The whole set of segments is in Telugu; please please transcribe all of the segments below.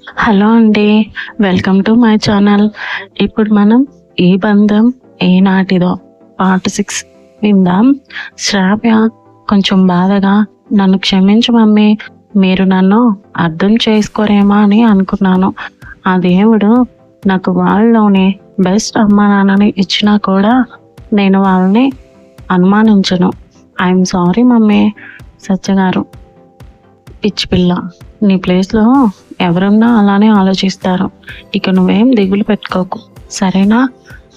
హలో అండి. Welcome to my channel. ఇప్పుడు మనం ఈ బంధం ఏనాటిదో పార్ట్ 6 విందాం. శ్రావ్య కొంచెం బాధగా, నన్ను క్షమించు మమ్మీ, మీరు నన్ను అర్థం చేసుకోరేమో అని అనుకున్నాను. ఆ దేవుడు నాకు వాళ్ళలోని బెస్ట్ అమ్మా నాన్నని ఇచ్చినా కూడా నేను వాళ్ళని అనుమానించను. I'm sorry mummy. సత్యగారు: పిచ్చి పిల్ల, నీ ప్లేస్లో ఎవరున్నా అలానే ఆలోచిస్తారు. ఇక నువ్వేం దిగులు పెట్టుకోకు, సరేనా?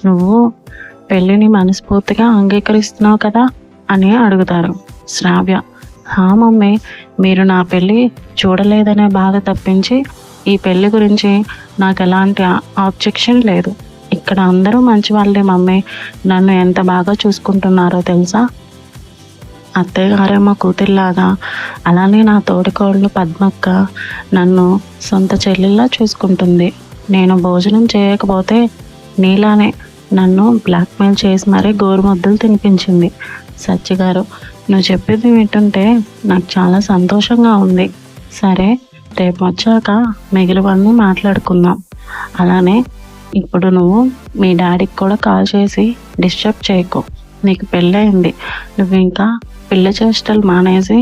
నువ్వు పెళ్ళిని మనస్ఫూర్తిగా అంగీకరిస్తున్నావు కదా అని అడుగుతారు. శ్రావ్య: హా మమ్మీ, మీరు నా పెళ్ళి చూడలేదనే బాధ తప్పించి ఈ పెళ్ళి గురించి నాకు ఎలాంటి ఆబ్జెక్షన్ లేదు. ఇక్కడ అందరూ మంచి వాళ్ళే మమ్మీ. నన్ను ఎంత బాగా చూసుకుంటున్నారో తెలుసా? అత్తయ్య గారేమో కూతురిలాగా, అలానే నా తోడికోడలు పద్మక్క నన్ను సొంత చెల్లెల్లా చూసుకుంటుంది. నేను భోజనం చేయకపోతే నీలానే నన్ను బ్లాక్మెయిల్ చేసి మరీ గోరుముద్దలు తినిపించింది. సత్యగారు: నువ్వు చెప్పింది వింటుంటే నాకు చాలా సంతోషంగా ఉంది. సరే, రేపు వచ్చాక మిగిలివన్నీ మాట్లాడుకుందాం. అలానే ఇప్పుడు నువ్వు మీ డాడీకి కూడా కాల్ చేసి డిస్టర్బ్ చేయకు. నీకు పెళ్ళయింది, నువ్వు ఇంకా పిల్ల చేష్టలు మానేసి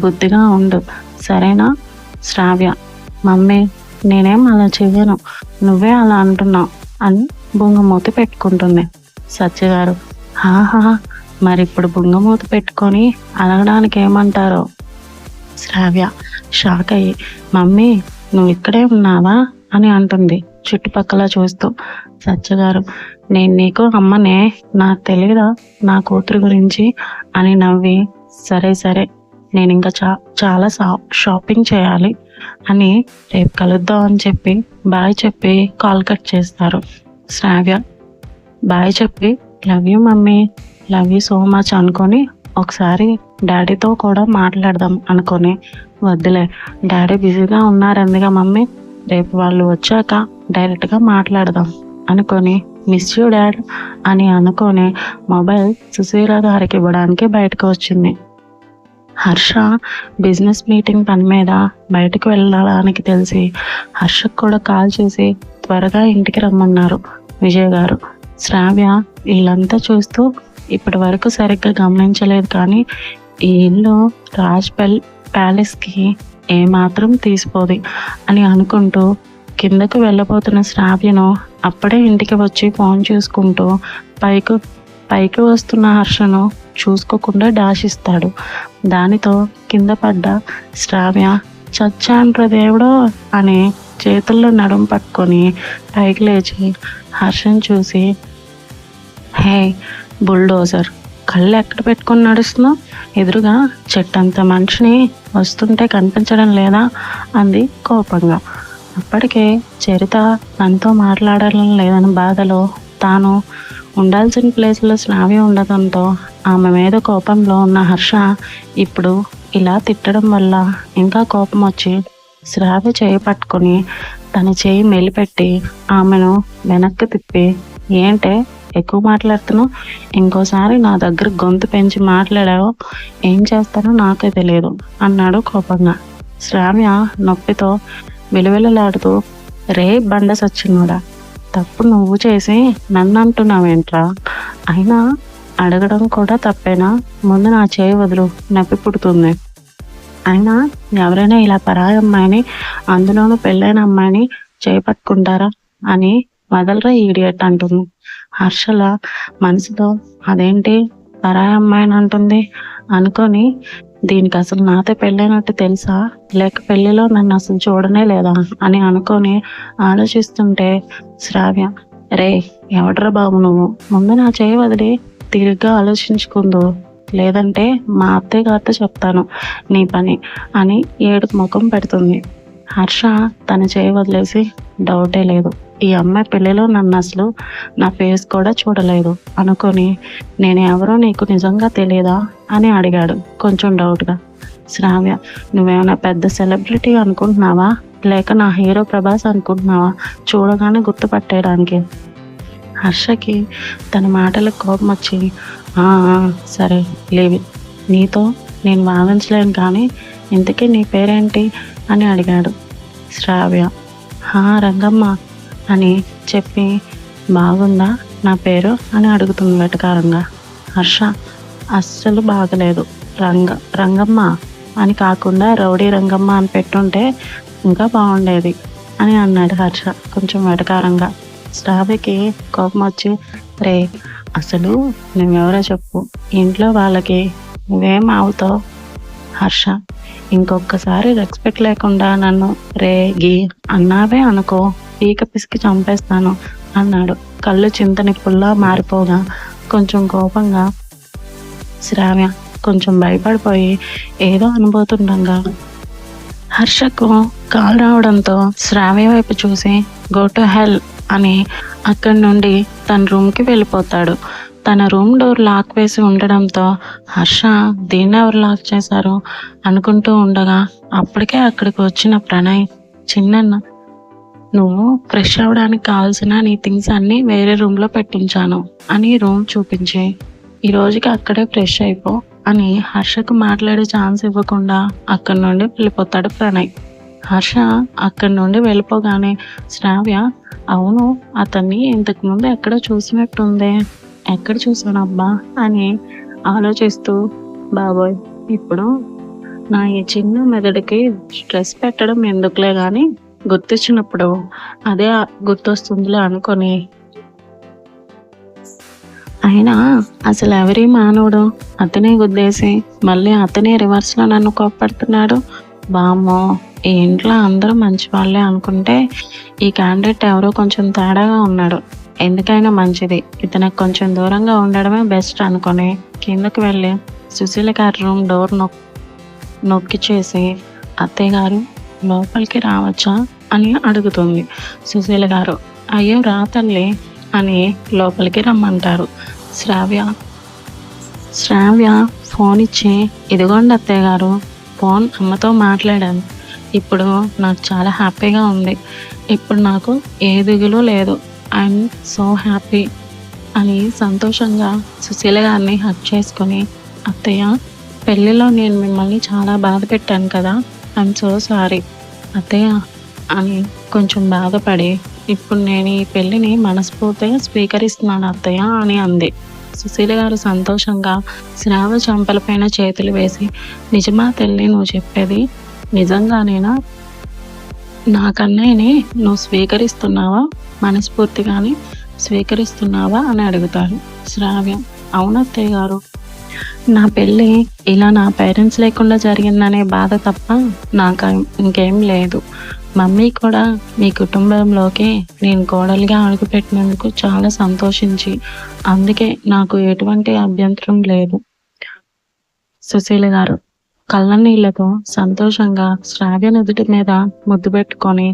బుద్ధిగా ఉండు, సరేనా? శ్రావ్య: మమ్మీ, నేనేం అలా చెయ్యను, నువ్వే అలా అంటున్నావు అని బుంగమూతి పెట్టుకుంటుంది. సత్యగారు: హాహా, మరి ఇప్పుడు బుంగమూతి పెట్టుకొని అడగడానికి ఏమంటారో? శ్రావ్య షాక్ అయ్యి: మమ్మీ, నువ్వు ఇక్కడే ఉన్నావా అని అంటుంది చుట్టుపక్కల చూస్తూ. సత్యగారు: నేను నీకు అమ్మనే, నాకు తెలియదా నా కూతురు గురించి అని నవ్వి, సరే సరే, నేను ఇంకా చాలా షాపింగ్ చేయాలి అని రేపు కలుద్దాం అని చెప్పి బాయ్ చెప్పి కాల్ కట్ చేస్తారు. శ్రావ్య బాయ్ చెప్పి love you mummy, love you so much అనుకొని ఒకసారి డాడీతో కూడా మాట్లాడదాం అనుకొని, వద్దులే డాడీ బిజీగా ఉన్నారందిగా మమ్మీ, రేపు వాళ్ళు వచ్చాక డైరెక్ట్గా మాట్లాడదాం అనుకొని మిస్ యూ డాడ్ అని అనుకొని మొబైల్ సుశీల గారికి ఇవ్వడానికి బయటకు వచ్చింది. హర్ష బిజినెస్ మీటింగ్ పని మీద బయటకు వెళ్ళడానికి తెలిసి హర్షకు కూడా కాల్ చేసి త్వరగా ఇంటికి రమ్మన్నారు విజయ్ గారు. శ్రావ్య ఇల్లంతా చూస్తూ ఇప్పటి వరకు సరిగ్గా గమనించలేదు, కానీ ఈ ఇల్లు రాజ్ ప్యాలెస్కి ఏమాత్రం తీసిపోదు అని అనుకుంటూ కిందకు వెళ్ళబోతున్న శ్రావ్యను అప్పుడే ఇంటికి వచ్చి ఫోన్ చూసుకుంటూ పైకి వస్తున్న హర్షను చూసుకోకుండా డాషిస్తాడు. దానితో కింద పడ్డ శ్రావ్య చచ్చాండ్ర దేవుడో అని చేతుల్లో నడుము పట్టుకొని పైకి లేచి హర్షను చూసి, హే బుల్డోజర్, కళ్ళు ఎక్కడ పెట్టుకొని నడుస్తున్నావు? ఎదురుగా చెట్టంత మనిషిని వస్తుంటే కనిపించడం లేదా అంది కోపంగా. అప్పటికే చరిత తనతో మాట్లాడడం లేదని బాధలో తాను ఉండాల్సిన ప్లేస్లో శ్రావ్య ఉండటంతో ఆమె మీద కోపంలో ఉన్న హర్ష ఇప్పుడు ఇలా తిట్టడం వల్ల ఇంకా కోపం వచ్చి శ్రావ్య చేయి పట్టుకొని తన చేయి మెలిపెట్టి ఆమెను వెనక్కి తిప్పి, ఏంటే ఎక్కువ మాట్లాడుతున్నావు? ఇంకోసారి నా దగ్గర గొంతు పెంచి మాట్లాడావో ఏం చేస్తానో నాకే తెలియదు అన్నాడు కోపంగా. శ్రావ్య నొప్పితో విలువిలలాడుతూ, రే బండ సచ్చినోడా, తప్పు నువ్వు చేసి నన్ను అంటున్నావేంట్రా? అయినా అడగడం కూడా తప్పేనా? ముందు నా చేయి వదులు, నొప్పి పుడుతుంది. అయినా ఎవరైనా ఇలా పరాయి అమ్మాయిని, అందులోనూ పెళ్ళైన అమ్మాయిని చేపట్టుకుంటారా అని వదలరా ఈడియట్ అంటుంది. హర్షల మనసులో అదేంటి పరాయి అమ్మాయిని అంటుంది అనుకొని, దీనికి అసలు నాతో పెళ్ళైనట్టు తెలుసా, లేక పెళ్ళిలో నన్ను అసలు చూడనే లేదా అని అనుకొని ఆలోచిస్తుంటే శ్రావ్య, రే ఎవడ్రా బాబు నువ్వు, ముందు నా చేయి వదిలి తిరిగ్గా ఆలోచించుకుందు, లేదంటే మా అత్తయ్య గారితో చెప్తాను నీ పని అని ఏడుపు ముఖం పెడుతుంది. హర్ష తన చేయి వదిలేసి, డౌటే లేదు, ఈ అమ్మాయి పెళ్ళిలో నన్ను అసలు నా ఫేస్ కూడా చూడలేదు అనుకొని, నేను ఎవరో నీకు నిజంగా తెలియదా అని అడిగాడు కొంచెం డౌట్గా. శ్రావ్య, నువ్వేమైనా పెద్ద సెలబ్రిటీ అనుకుంటున్నావా, లేక నా హీరో ప్రభాస్ అనుకుంటున్నావా చూడగానే గుర్తుపట్టేయడానికి? హర్షకి తన మాటలకు కోపం వచ్చి, సరే లేవి, నీతో నేను వాదించలేను, కానీ ఇంతకీ నీ పేరేంటి అని అడిగాడు. శ్రావ్య, రంగమ్మ అని చెప్పి, బాగుందా నా పేరు అని అడుగుతుంది వెటకారంగా. హర్ష అస్సలు బాగలేదు, రంగమ్మ అని కాకుండా రౌడీ రంగమ్మ అని పెట్టుంటే ఇంకా బాగుండేది అని అన్నాడు హర్ష కొంచెం వెటకారంగా. శ్రావ్యకి కోపం వచ్చి, రే అసలు నువ్వెవరో చెప్పు, ఇంట్లో వాళ్ళకి నువ్వేం అవుతావు? హర్ష, ఇంకొకసారి రెస్పెక్ట్ లేకుండా నన్ను రే గీ అన్నావే అనుకో, పీక పిసికి చంపేస్తాను అన్నాడు కళ్ళు చింతనిప్పుల్లా మారిపోగా. కొంచెం కోపంగా శ్రావ్య కొంచెం భయపడిపోయి ఏదో అనుభూతుండగా హర్షకు కాల్ రావడంతో శ్రావ్య వైపు చూసి గో టు హెల్ అని అక్కడి నుండి తన రూమ్కి వెళ్ళిపోతాడు. తన రూమ్ డోర్ లాక్ వేసి ఉండడంతో హర్ష దీన్ని ఎవరు లాక్ చేశారు అనుకుంటూ ఉండగా అప్పటికే అక్కడికి వచ్చిన ప్రణయ్, చిన్నన్న నువ్వు ఫ్రెష్ అవ్వడానికి కావాల్సిన నీ థింగ్స్ అన్నీ వేరే రూమ్లో పెట్టించాను అని రూమ్ చూపించి ఈ రోజుకి అక్కడే ఫ్రెష్ అయిపో అని హర్షకు మాట్లాడే ఛాన్స్ ఇవ్వకుండా అక్కడి నుండి వెళ్ళిపోతాడు ప్రణయ్. హర్ష అక్కడి నుండి వెళ్ళిపోగానే శ్రావ్య, అవును అతన్ని ఇంతకు ముందు ఎక్కడో చూసినట్టుందే, ఎక్కడ చూసానబ్బా అని ఆలోచిస్తూ, బాబోయ్ ఇప్పుడు నా ఈ చిన్న మెదడుకి స్ట్రెస్ పెట్టడం ఎందుకులే కానీ గుర్తొచ్చినప్పుడు అదే గుర్తొస్తుందిలే అనుకొని, అయినా అసలు ఎవరి మానవుడు అతనే గుద్దేసి మళ్ళీ అతనే రివర్స్లో నన్ను కోప్పడుతున్నాడు. బామ్మో, ఈ ఇంట్లో అందరూ మంచి వాళ్ళే అనుకుంటే ఈ క్యాండిడేట్ ఎవరో కొంచెం తేడాగా ఉన్నాడు. ఎందుకైనా మంచిది ఇతనికి కొంచెం దూరంగా ఉండడమే బెస్ట్ అనుకొని కిందకి వెళ్ళి సుశీల గారి రూమ్ డోర్ నొక్కి చేసి, అత్తయ్య గారు లోపలికి రావచ్చా అని అడుగుతుంది. సుశీల గారు, అయ్యో రా తల్లి అని లోపలికి రమ్మంటారు. శ్రావ్య ఫోన్ ఇచ్చి, ఇదిగోండి అత్తయ్య గారు, ఫోన్ అమ్మతో మాట్లాడాను, ఇప్పుడు నాకు చాలా హ్యాపీగా ఉంది, ఇప్పుడు నాకు ఏ దిగులు లేదు, ఐఎమ్ సో హ్యాపీ అని సంతోషంగా సుశీల గారిని హక్ చేసుకొని, అత్తయ్య పెళ్ళిలో నేను మిమ్మల్ని చాలా బాధ పెట్టాను కదా, ఐఎమ్ సో సారీ అత్తయ్య అని కొంచెం బాధపడి, ఇప్పుడు నేను ఈ పెళ్ళిని మనస్ఫూర్తిగా స్వీకరిస్తున్నాను అత్తయ్య అని అంది. సుశీల గారు సంతోషంగా శ్రావ్య చంపలపైన చేతులు వేసి, నిజమా తల్లి నువ్వు చెప్పేది నిజంగానేనా, నా కన్నయ్యని నువ్వు స్వీకరిస్తున్నావా, మనస్ఫూర్తిగానే స్వీకరిస్తున్నావా అని అడుగుతారు. శ్రావ్య, అవునత్తయ్య గారు, నా పెళ్ళి ఇలా నా పేరెంట్స్ లేకుండా జరిగిందనే బాధ తప్ప నాకు ఇంకేం లేదు. మమ్మీ కూడా మీ కుటుంబంలోకి నేను కోడలిగా అడుగుపెట్టినందుకు చాలా సంతోషించి, అందుకే నాకు ఎటువంటి అభ్యంతరం లేదు. సుశీల గారు కళ్ళ నీళ్లతో సంతోషంగా శ్రావ్య నుదుటి మీద ముద్దు పెట్టుకొని,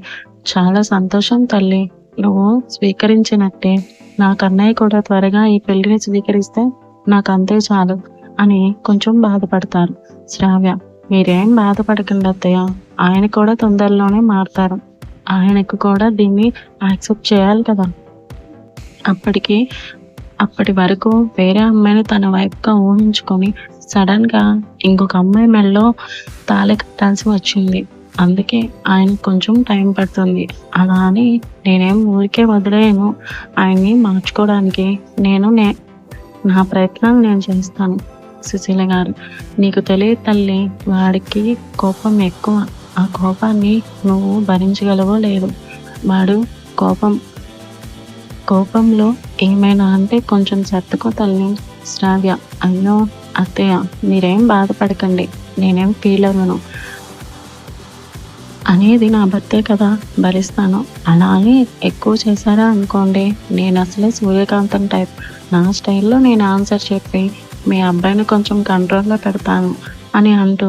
చాలా సంతోషం తల్లి, నువ్వు స్వీకరించినట్టే నా కన్నయ్య కూడా త్వరగా ఈ పెళ్లిని స్వీకరిస్తే నాకు అంతే చాలు అని కొంచెం బాధపడతారు. శ్రావ్య, మీరేం బాధపడకండి అత్తయ్య, ఆయన కూడా తొందరలోనే మారుతారు, ఆయనకు కూడా దీన్ని యాక్సెప్ట్ చేయాలి కదా, అప్పటి వరకు వేరే అమ్మాయిని తన వైపుగా ఊహించుకొని సడన్గా ఇంకొక అమ్మాయి మెడలో తాళి కట్టాల్సి వచ్చింది, అందుకే ఆయన కొంచెం టైం పడుతుంది, అలా అని నేనేం ఊరికే వదిలేను, ఆయన్ని మార్చుకోవడానికి నా ప్రయత్నాలు నేను చేస్తాను. సుశీల గారు, నీకు తెలియదు తల్లి, వాడికి కోపం ఎక్కువ, ఆ కోపాన్ని నువ్వు భరించగలవో లేదు, వాడు కోపంలో ఏమైనా అంటే కొంచెం సర్దుకో తల్లి. శ్రావ్య, అయ్యో అత్తయ్య మీరేం బాధపడకండి, నేనేం ఫీల్ అవ్వను, అనేది నా భర్తే కదా, భరిస్తాను, అలాగే ఎక్కువ చేశారా అనుకోండి, నేను అసలే సూర్యకాంతం టైప్, నా స్టైల్లో నేను ఆన్సర్ చెప్పి మీ అబ్బాయిని కొంచెం కంట్రోల్లో పెడతాను అని అంటూ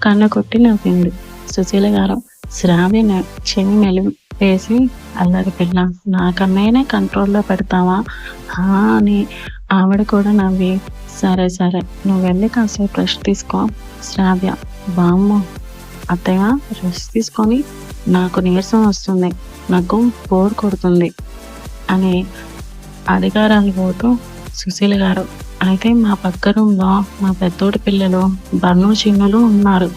కన్ను కొట్టి నవ్వింది. సుశీల గారు శ్రావ్య చెవి మెలిమి వేసి, అల్లరి పిల్ల, నా కన్నయ్యనే కంట్రోల్లో పెడతావా అని ఆవిడ కూడా నవ్వి, సరే నువ్వు వెళ్ళి కాసేపు రెస్ట్ తీసుకో. శ్రావ్య, బామ్మ అత్తయ్య రెస్ట్ తీసుకొని నాకు నీరసం వస్తుంది, నాకు బోర్ కొడుతుంది అని అధికారాలు పోతూ, సుశీల గారు, అయితే మా పక్క రూమ్లో మా పెద్దోడి పిల్లలు బన్ను చిన్నులు ఉన్నారు,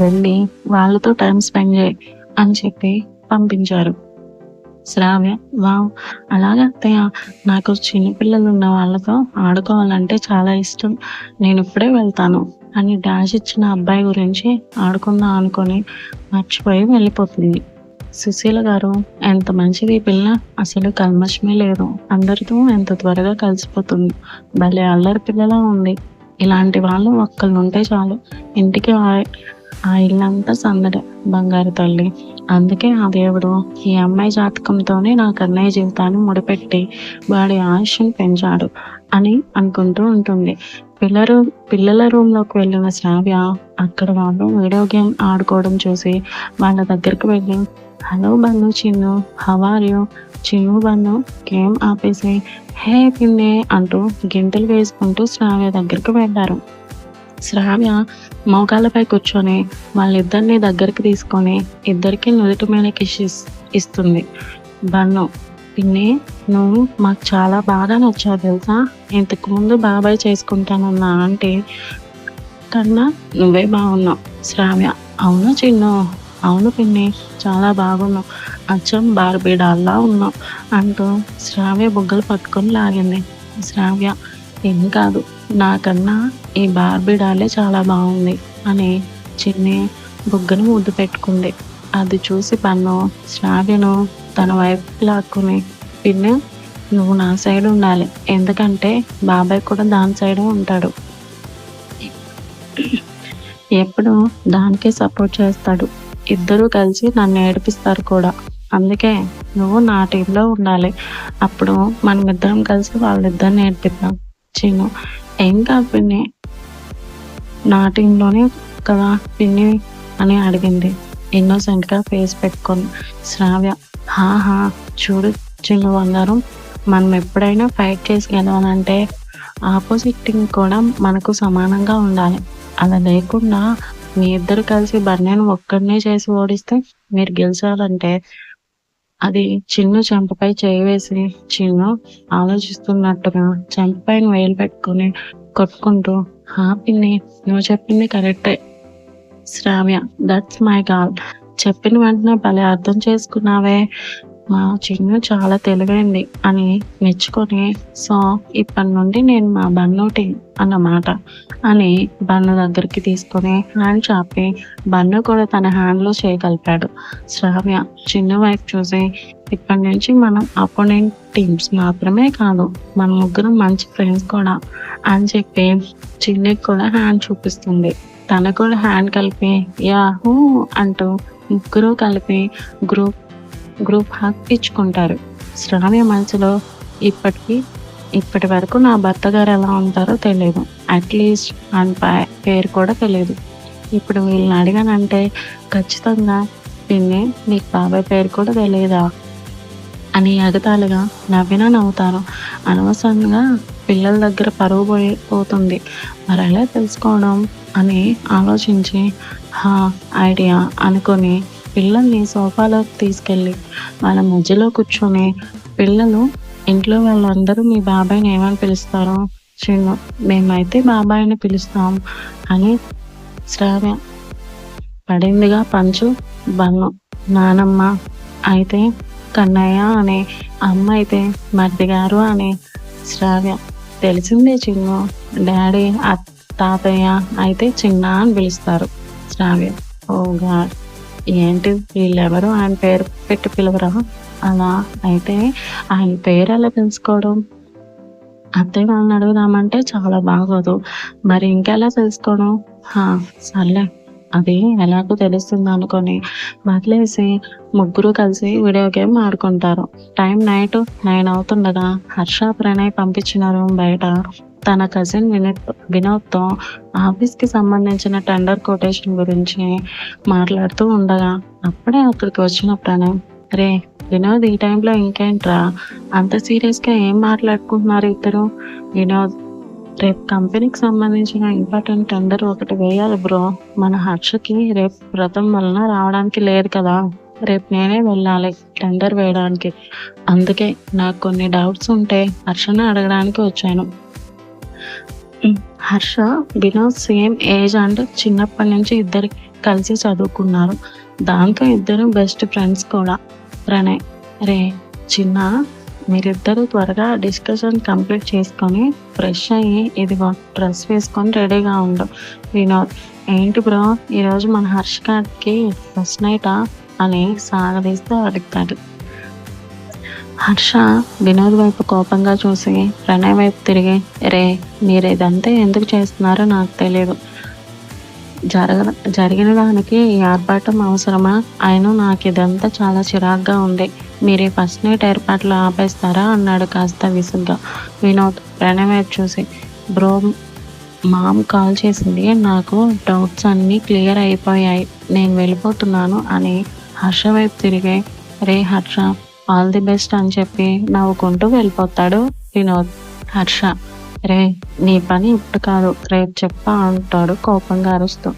వెళ్ళి వాళ్ళతో టైం స్పెండ్ చేయి అని చెప్పి పంపించారు. శ్రావ్య వావ్! అలాగా అత్తయ్య, నాకు చిన్న పిల్లలు ఉన్న వాళ్ళతో ఆడుకోవాలంటే చాలా ఇష్టం. నేనిప్పుడే వెళ్తాను అని డాష్ ఇచ్చిన అబ్బాయి గురించి ఆడుకుందాం అనుకొని మర్చిపోయి వెళ్ళిపోతుంది. సుశీల గారు, ఎంత మంచిది ఈ పిల్ల, అసలు కల్మషమే లేదు. అందరితో ఎంత త్వరగా కలిసిపోతుంది. భలే అల్లరి పిల్లలా ఉంది. ఇలాంటి వాళ్ళు ఒక్కళ్ళుంటే చాలు. ఇంటికి ఆ ఇల్లంతా సందడే. బంగారు తల్లి. అందుకే ఆ దేవుడు ఈ అమ్మాయి జాతకంతోనే నాకు అన్నయ్య జీవితాన్ని ముడిపెట్టి వాడి ఆయుష్ని పెంచాడు అని అనుకుంటూ ఉంటుంది. పిల్లల రూమ్లోకి వెళ్ళిన శ్రావ్య అక్కడ వాళ్ళు వీడియో గేమ్ ఆడుకోవడం చూసి వాళ్ళ దగ్గరికి వెళ్ళి, hello Bannu, Chinnu, how are you? Chinnu Bannu game ఆపేసి హే పిన్నే అంటూ గింటలు వేసుకుంటూ శ్రావ్య దగ్గరికి వెళ్ళారు. శ్రావ్య మోకాళ్ళపై కూర్చొని వాళ్ళిద్దరిని దగ్గరికి తీసుకొని ఇద్దరికి నుదుటి మీద కిస్ ఇస్తుంది. బన్ను, పిన్ని, నువ్వు మాకు చాలా బాగా నచ్చావు తెలుసా. ఇంతకు ముందు బాబాయ్ చేసుకుంటానన్న ఆంటీ కన్నా నువ్వే బాగున్నావు. శ్రావ్య, అవును చిన్ను, అవును పిన్ని, చాలా బాగున్నావు, అచ్చం బార్బీ డాల్లా ఉన్నావు అంటూ శ్రావ్య బుగ్గలు పట్టుకొని లాగింది. శ్రావ్య, ఏం కాదు, నాకన్నా ఈ బార్బీ డాలే చాలా బాగుంది అని చిన్ని బుగ్గను ముద్దు పెట్టుకుంది. అది చూసి పన్ను శ్రావ్యను తన వైపు లాక్కుని, పిన్ని, నువ్వు నా సైడ్ ఉండాలి, ఎందుకంటే బాబాయ్ కూడా దాని సైడే ఉంటాడు, ఎప్పుడు దానికే సపోర్ట్ చేస్తాడు, ఇద్దరూ కలిసి నన్ను ఏడిపిస్తారు కూడా, అందుకే నువ్వు నా టీంలో ఉండాలి, అప్పుడు మనమిద్దరం కలిసి వాళ్ళిద్దరిని ఏడిపిద్దాం. చిన్ను, ఏం కాదు పిన్ని, నా టీంలోనే కదా పిన్ని అని అడిగింది ఇన్నోసెంట్గా ఫేస్ పెట్టుకొని. శ్రావ్య, హాహా, చూడు చిన్ను బంగారం, మనం ఎప్పుడైనా ఫైట్ చేసి గెలవాలంటే ఆపోజిట్ టీం కూడా మనకు సమానంగా ఉండాలి. అలా లేకుండా మీ ఇద్దరు కలిసి బన్నెను ఒక్కడినే చేసి ఓడిస్తే మీరు గెలిచాలంటే అది చిన్ను చెంపపై చేయి వేసి చిన్ను ఆలోచిస్తున్నట్టుగా చెంపపైన వేలు పెట్టుకుని కొట్టుకుంటూ, హా పిన్ని, నువ్వు చెప్పింది కరెక్టే. శ్రావ్య, దట్స్ మై గాడ్, చెప్పిన వెంటనే భలే అర్థం చేసుకున్నావే, మా చిన్ను చాలా తెలివైంది అని మెచ్చుకొని, సో ఇప్పటి నుండి నేను మా బన్నుటి అన్నమాట అని బన్ను దగ్గరికి తీసుకొని హ్యాండ్ చాపి బన్ను కూడా తన హ్యాండ్లో చేయగలిపాడు. శ్రావ్య చిన్ను వైపు చూసి, ఇప్పటి నుంచి మనం అపోనెంట్ టీమ్స్ మాత్రమే కాదు, మన ముగ్గురం మంచి ఫ్రెండ్స్ కూడా అని చెప్పి చిన్నుకి కూడా హ్యాండ్ చూపిస్తుంది. తన కూడా హ్యాండ్ కలిపి యాహూ అంటూ ముగ్గురు కలిపి గ్రూప్ హక్ ఇచ్చుకుంటారు. శ్రావ్య మనసులో, ఇప్పటి వరకు నా భర్త గారు ఎలా ఉంటారో తెలియదు, అట్లీస్ట్ ఆయన పేరు కూడా తెలియదు, ఇప్పుడు వీళ్ళని అడిగానంటే ఖచ్చితంగా పిన్ని నీకు బాబాయ్ పేరు కూడా తెలియదా అని ఎగతాళిగా నవ్వుతారు. అనవసరంగా పిల్లల దగ్గర పరువు పోతుంది, మరి ఎలా తెలుసుకోవడం అని ఆలోచించి ఐడియా అనుకొని పిల్లల్ని సోఫాలోకి తీసుకెళ్ళి వాళ్ళ మధ్యలో కూర్చొని, పిల్లలు, ఇంట్లో వాళ్ళందరూ మీ బాబాయ్ని ఏమని పిలుస్తారు? చిన్ను, మేమైతే బాబాయ్ని పిలుస్తాం అని శ్రావ్య పడిందిగా పంచు. బన్ను, నానమ్మ అయితే కన్నయ్య అనే, అమ్మ అయితే మర్ది గారు అనే. శ్రావ్య, తెలిసిందే చిన్ను, డాడీ తాతయ్య అయితే చిన్న అని పిలుస్తారు. శ్రావ్య, ఓ గాడ్, ఏంటి వీళ్ళెవరు ఆయన పేరు పెట్టి పిలవరా? అలా అయితే ఆయన పేరు ఎలా తెలుసుకోవడం? అత్తయ్య వాళ్ళని అడుగుదామంటే చాలా బాగోదు, మరి ఇంకెలా తెలుసుకోవడం? సర్లే, అది ఎలాగో తెలుస్తుంది అనుకొని వదిలేసి ముగ్గురు కలిసి వీడియో గేమ్ ఆడుకుంటారు. టైం నైట్ 9 అవుతుండగా హర్ష ప్రణయ్ పంపించిన రూమ్ బయట తన కజిన్ వినోద్తో ఆఫీస్కి సంబంధించిన టెండర్ కొటేషన్ గురించి మాట్లాడుతూ ఉండగా అప్పుడే అక్కడికి వచ్చిన ప్రణయ్, రే వినోద్, ఈ టైంలో ఇంకేంట్రా అంత సీరియస్గా ఏం మాట్లాడుకుంటున్నారు ఇద్దరు? వినోద్, రేపు కంపెనీకి సంబంధించిన ఇంపార్టెంట్ టెండర్ ఒకటి వేయాలి బ్రో, మన హర్షకి రేపు వ్రతం వలన రావడానికి లేదు కదా, రేపు నేనే వెళ్ళాలి టెండర్ వేయడానికి, అందుకే నాకు కొన్ని డౌట్స్ ఉంటే హర్షని అడగడానికి వచ్చాను. Harsha Vinod same age and చిన్నప్పటి నుంచి ఇద్దరు కలిసి చదువుకున్నారు, దాంతో ఇద్దరు బెస్ట్ ఫ్రెండ్స్ కూడా. ప్రణయ్, రే చిన్న, మీరిద్దరూ త్వరగా డిస్కషన్ కంప్లీట్ చేసుకొని ఫ్రెష్ అయ్యి ఇదిగో డ్రెస్ వేసుకొని రెడీగా ఉండు. వినోద్, ఏంటి బ్రో ఈరోజు మన హర్షికాకి ఫస్ట్ నైటా అని సాగదీస్తూ అడుగుతాడు. హర్ష వినోద్ వైపు కోపంగా చూసి ప్రణయ్ వైపు తిరిగి, రే మీరు ఇదంతా ఎందుకు చేస్తున్నారో నాకు తెలియదు. జరిగిన దానికి ఈ ఆర్భాటం అవసరమా? అయినా నాకు ఇదంతా చాలా చిరాగ్గా ఉంది. మీరు ఈ ఫస్ట్ నైట్ ఏర్పాట్లు ఆపేస్తారా అన్నాడు కాస్త విసుగ్గా. వినోద్ ప్రణయ్ వైపు చూసి, బ్రో మామ్ కాల్ చేసింది, నాకు డౌట్స్ అన్నీ క్లియర్ అయిపోయాయి, నేను వెళ్ళిపోతున్నాను అని హర్ష వైపు తిరిగి, రే హర్ష ఆల్ ది బెస్ట్ అని చెప్పి నవ్వుకుంటూ వెళ్ళిపోతాడు వినోద్. హర్ష, రే నీ పని ఇప్పుడు కాదు రేపు చెప్పా అంటాడు కోపంగా అరుస్తూ.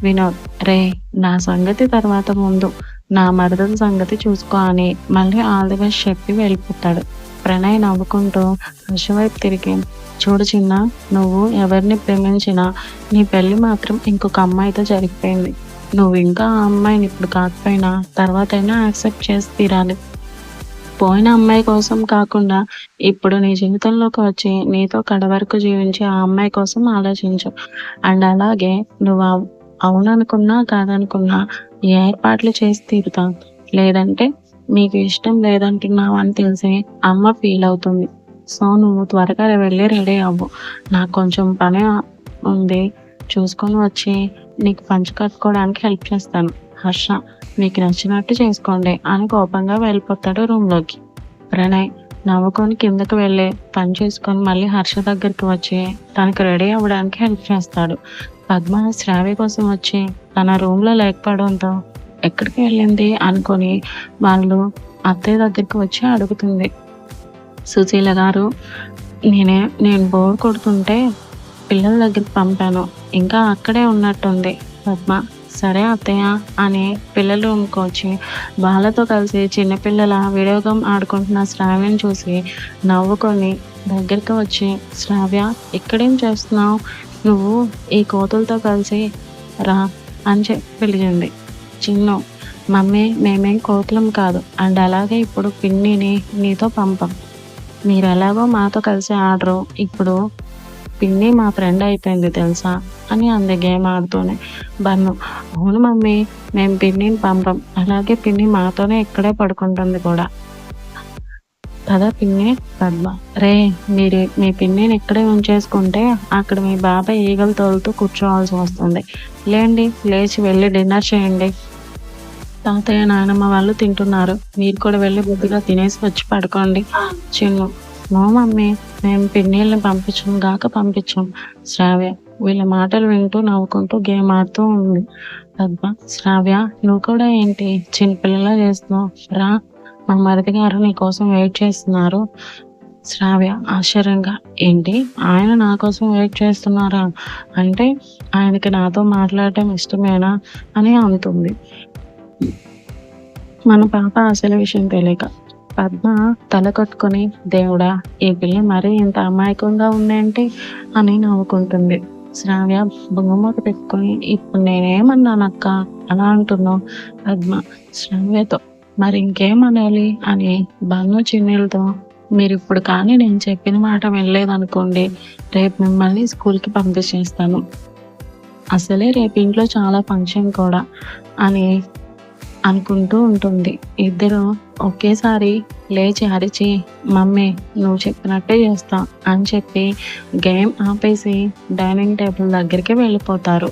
వినోద్, రే నా సంగతి తర్వాత, ముందు నా మరదల సంగతి చూసుకో అని మళ్ళీ ఆల్ ది బెస్ట్ చెప్పి వెళ్ళిపోతాడు. ప్రణయ్ నవ్వుకుంటూ హర్ష వైపు తిరిగి, చూడు చిన్న, నువ్వు ఎవరిని ప్రేమించినా నీ పెళ్లి మాత్రం ఇంకొక అమ్మాయితో జరిగిపోయింది. నువ్వు ఇంకా ఆ అమ్మాయిని ఇప్పుడు కాకపోయినా తర్వాతైనా యాక్సెప్ట్ చేసి తీరాలి. పోయిన అమ్మాయి కోసం కాకుండా ఇప్పుడు నీ జీవితంలోకి వచ్చి నీతో కడవరకు జీవించి ఆ అమ్మాయి కోసం ఆలోచించు. అండ్ అలాగే నువ్వు అవుననుకున్నా కాదనుకున్నా ఈ ఏర్పాట్లు చేసి తీరుతావు. లేదంటే నీకు ఇష్టం లేదంటున్నావు అని తెలిసి అమ్మ ఫీల్ అవుతుంది. సో నువ్వు త్వరగా వెళ్ళి రెడీ అవ్వు. నాకు కొంచెం పని ఉంది, చూసుకొని వచ్చి నీకు పంచి కట్టుకోవడానికి హెల్ప్ చేస్తాను. హర్ష, మీకు నచ్చినట్టు చేసుకోండి అని కోపంగా వెళ్ళిపోతాడు రూమ్లోకి. ప్రణయ్ నవ్వుకొని కిందకు వెళ్ళి పని చేసుకొని మళ్ళీ హర్ష దగ్గరికి వచ్చి తనకు రెడీ అవ్వడానికి హెల్ప్ చేస్తాడు. పద్మ శ్రావ్య కోసం వచ్చి తన రూమ్లో లేకపోవడంతో ఎక్కడికి వెళ్ళింది అనుకొని వాళ్ళు అత్తయ్య దగ్గరికి వచ్చి అడుగుతుంది. సుశీల గారు, నేను బోర్ కొడుతుంటే పిల్లల దగ్గరికి పంపాను, ఇంకా అక్కడే ఉన్నట్టుంది. పద్మ, సరే అత్తయ్య అని పిల్లల రూమ్కి వచ్చి వాళ్ళతో కలిసి చిన్నపిల్లల వీడియో గేమ్ ఆడుకుంటున్న శ్రావ్యని చూసి నవ్వుకొని దగ్గరికి వచ్చి, శ్రావ్య ఇక్కడేం చేస్తున్నావు, నువ్వు ఈ కోతులతో కలిసి రా అని చెప్పి పిలిచింది. చిన్ను, మమ్మీ మేమేం కోతులం కాదు, అండ్ అలాగే ఇప్పుడు పిన్నిని నీతో పంపం, మీరు ఎలాగో మాతో కలిసి ఆడరు, ఇప్పుడు పిన్ని మా ఫ్రెండ్ అయిపోయింది తెలుసా అని అంది గేమ్ ఆడుతూనే. బన్ను, అవును మమ్మీ మేము పిన్నిని పంపం, అలాగే పిన్ని మాతోనే ఇక్కడే పడుకుంటుంది కూడా. కదా పిన్ని. పద్మ, రే మీరు మీ పిన్నిని ఇక్కడే ఉంచేసుకుంటే అక్కడ మీ బాబాయ్ ఈగలు తోలుతూ కూర్చోవాల్సి వస్తుంది. లేండి లేచి వెళ్ళి డిన్నర్ చేయండి, తాతయ్య నానమ్మ వాళ్ళు తింటున్నారు, మీరు కూడా వెళ్ళి బుద్ధిగా తినేసి వచ్చి పడుకోండి. చిన్ను, నో మమ్మీ మేము పిన్నీళ్ళని పంపించాం. శ్రావ్య వీళ్ళ మాటలు వింటూ నవ్వుకుంటూ గేమ్ ఆడుతూ ఉంది. పద్మ, శ్రావ్య నువ్వు కూడా ఏంటి చిన్నపిల్లలా చేస్తున్నావు, రా మా మరిది గారు నీ కోసం వెయిట్ చేస్తున్నారు. శ్రావ్య ఆశ్చర్యంగా, ఏంటి ఆయన నా కోసం వెయిట్ చేస్తున్నారా, అంటే ఆయనకి నాతో మాట్లాడటం ఇష్టమేనా అని అంటుంది. మన పాప అసలు విషయం తెలియక పద్మ తల కొట్టుకొని, దేవుడా ఈ పిల్ల మరీ ఇంత అమాయకంగా ఉందేంటి అని నవ్వుకుంటుంది. శ్రావ్య బొంగమూత పెట్టుకొని, ఇప్పుడు నేనేమన్నానక్క అలా అంటున్నావు. పద్మ శ్రావ్యతో, మరి ఇంకేమనాలి అని బన్ను చిన్నీలతో, మీరు ఇప్పుడు కానీ నేను చెప్పిన మాట వినలేదనుకోండి, రేపు మిమ్మల్ని స్కూల్కి పంపించేస్తాను, అసలే రేపు ఇంట్లో చాలా ఫంక్షన్ కూడా అని అనుకుంటూ ఉంటుంది. ఇద్దరు ఒకేసారి లేచి అరిచి, మమ్మీ నువ్వు చెప్పినట్టే చేస్తా అని చెప్పి గేమ్ ఆపేసి డైనింగ్ టేబుల్ దగ్గరికి వెళ్ళిపోతారు.